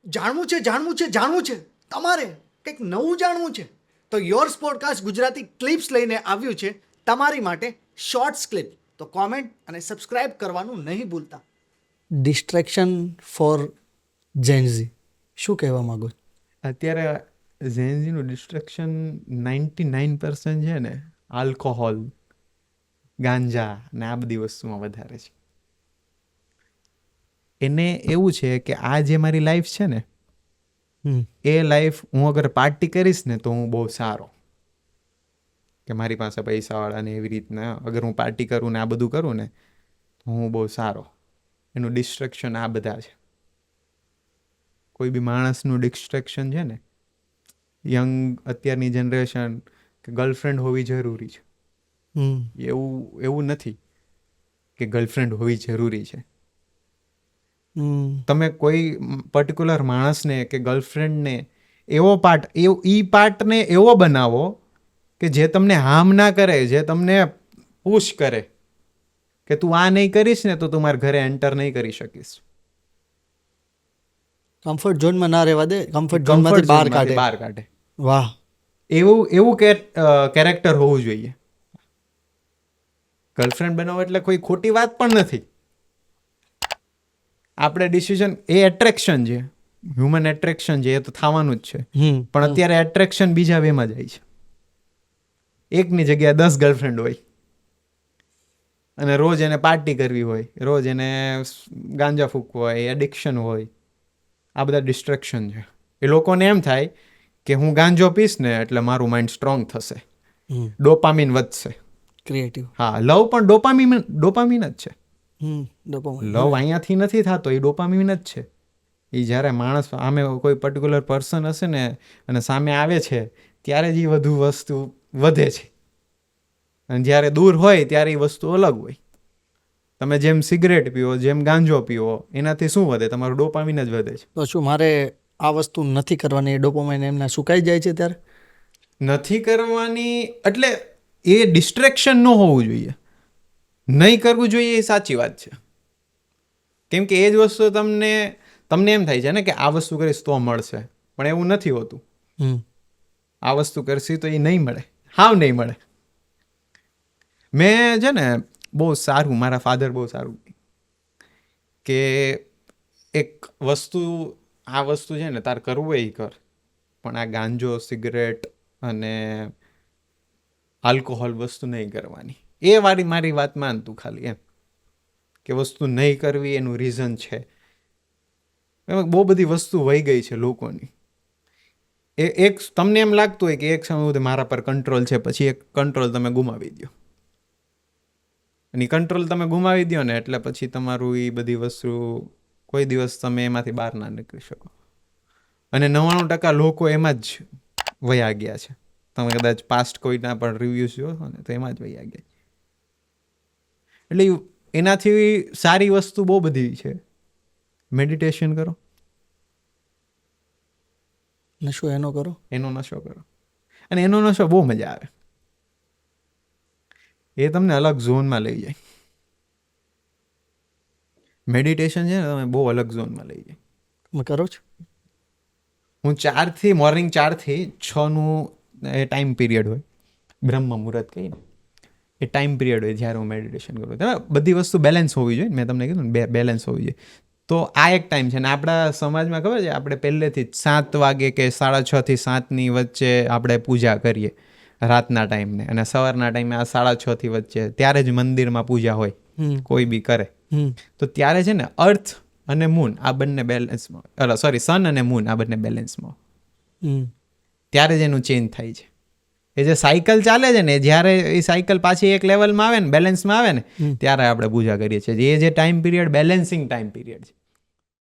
જાણવું છે તમારે કંઈક નવું જાણવું છે તો યોર્સ પોડકાસ્ટ ગુજરાતી ક્લિપ્સ લઈને આવ્યું છે તમારી માટે શોર્ટ્સ ક્લિપ. તો કોમેન્ટ અને સબસ્ક્રાઇબ કરવાનું નહીં ભૂલતા. ડિસ્ટ્રેક્શન ફોર જેન્ઝી શું કહેવા માંગો? અત્યારે ઝેન્ઝીનું ડિસ્ટ્રેક્શન 99% છે ને આલ્કોહોલ, ગાંજા ને આ બધી વસ્તુમાં વધારે છે. એને એવું છે કે આ જે મારી લાઈફ છે ને એ લાઈફ હું અગર પાર્ટી કરીશ ને તો હું બહુ સારો, કે મારી પાસે પૈસાવાળા ને એવી રીતના અગર હું પાર્ટી કરું ને આ બધું કરું ને તો હું બહુ સારો. એનું ડિસ્ટ્રેક્શન આ બધા છે. કોઈ બી માણસનું ડિસ્ટ્રેક્શન છે ને યંગ અત્યારની જનરેશન કે ગર્લફ્રેન્ડ હોવી જરૂરી છે એવું નથી કે ગર્લફ્રેન્ડ હોવી જરૂરી છે. તમે કોઈ પર્ટિક્યુલર માણસને કે ગર્લફ્રેન્ડને એવો પાર્ટને એવો બનાવો કે જે તમને હાર્મ ના કરે, જે તમને પુશ કરે કે તું આ નહીં કરીશ ને તો તું મારા ઘરે એન્ટર નહીં કરી શકીશ. કમ્ફર્ટ ઝોનમાં ના રહેવા દે, કમ્ફર્ટ ઝોનમાંથી બહાર કાઢે. વાહ, એવું કેરેક્ટર હોવું જોઈએ. ગર્લફ્રેન્ડ બનાવો એટલે કોઈ ખોટી વાત પણ નથી. આપણે ડિસિઝન એ એટ્રેક્શન છે, હ્યુમન એટ્રેક્શન છે, એ તો થવાનું જ છે. પણ અત્યારે એટ્રેક્શન બીજા વેમાં જાય છે. એકની જગ્યાએ 10 ગર્લફ્રેન્ડ હોય અને રોજ એને પાર્ટી કરવી હોય, રોજ એને ગાંજા ફૂંકવું હોય, એડિક્શન હોય. આ બધા ડિસ્ટ્રેક્શન છે. એ લોકોને એમ થાય કે હું ગાંજો પીશ ને એટલે મારું માઇન્ડ સ્ટ્રોંગ થશે, ડોપામીન વધશે. ક્રિએટિવ. હા, લવ પણ ડોપામીન જ છે. લવ અહીંયાથી નથી થતો, એ ડોપામીન જ છે. એ જ્યારે માણસ આમે કોઈ પર્ટિક્યુલર પર્સન હશે ને અને સામે આવે છે ત્યારે જ એ વધુ વસ્તુ વધે છે, અને જ્યારે દૂર હોય ત્યારે એ વસ્તુ અલગ હોય. તમે જેમ સિગરેટ પીવો, જેમ ગાંજો પીવો, એનાથી શું વધે? તમારું ડોપામીન જ વધે છે. તો શું મારે આ વસ્તુ નથી કરવાની? ડોપામાઇન એમના સુકાઈ જાય છે ત્યારે? નથી કરવાની એટલે એ ડિસ્ટ્રેક્શન ન હોવું જોઈએ. નહીં કરવું જોઈએ એ સાચી વાત છે. કેમ કે એ જ વસ્તુ તમને એમ થાય છે ને કે આ વસ્તુ કરીશ તો મળશે, પણ એવું નથી હોતું. આ વસ્તુ કરશી તો એ નહીં મળે, હાવ નહીં મળે. મેં છે ને બહુ સારું, મારા ફાધર બહુ સારું કે એક વસ્તુ, આ વસ્તુ છે ને તાર કરવું એ કર, પણ આ ગાંજો, સિગરેટ અને આલ્કોહોલ વસ્તુ નહીં કરવાની. એ મારી વાત માનતું ખાલી એમ કે વસ્તુ નહીં કરવી એનું રીઝન છે. એમાં બહુ બધી વસ્તુ વહી ગઈ છે લોકોની. એક તમને એમ લાગતું હોય કે એક સમય સુધી મારા પર કંટ્રોલ છે, પછી એક કંટ્રોલ તમે ગુમાવી દો. અને કંટ્રોલ તમે ગુમાવી દો ને એટલે પછી તમારું એ બધી વસ્તુ કોઈ દિવસ તમે એમાંથી બહાર ના નીકળી શકો. અને 99% લોકો એમાં જ વયા ગયા છે. તમે કદાચ પાસ્ટ કોઈના પણ રિવ્યુઝ જોશો ને તો એમાં જ વયા ગયા. એટલે એનાથી સારી વસ્તુ બહુ બધી છે. મેડિટેશન કરો, નશો એનો કરો, એનો નશો કરો, અને એનો નશો બહુ મજા આવે. એ તમને અલગ ઝોનમાં લઈ જાય. મેડિટેશન છે ને તમે બહુ અલગ ઝોનમાં લઈ જાય. તમે કરો છો? હું મોર્નિંગ 4 થી 6 એ ટાઈમ પીરિયડ હોય, બ્રહ્મ મુહૂર્ત કહીને એ ટાઈમ પીરિયડ હોય જ્યારે હું મેડિટેશન કરું. બધી વસ્તુ બેલેન્સ હોવી જોઈએ. મેં તમને કીધું ને બેલેન્સ હોવી જોઈએ. તો આ એક ટાઈમ છે ને આપણા સમાજમાં ખબર છે આપણે પહેલેથી જ 7 વાગે કે 6:30 થી 7ની વચ્ચે આપણે પૂજા કરીએ રાતના ટાઈમને, અને સવારના ટાઈમે આ 6:30 થી વચ્ચે ત્યારે જ મંદિરમાં પૂજા હોય, કોઈ બી કરે. તો ત્યારે છે ને અર્થ અને મૂન આ બંને બેલેન્સમાં, સન અને મૂન આ બંને બેલેન્સમાં, ત્યારે જ એનું ચેન્જ થાય છે. એ જે સાયકલ ચાલે છે ને, જ્યારે એ સાયકલ પાછી એક લેવલમાં આવે ને, બેલેન્સમાં આવે ને, ત્યારે આપણે પૂજા કરીએ છીએ. એ જે time period balancing time period છે.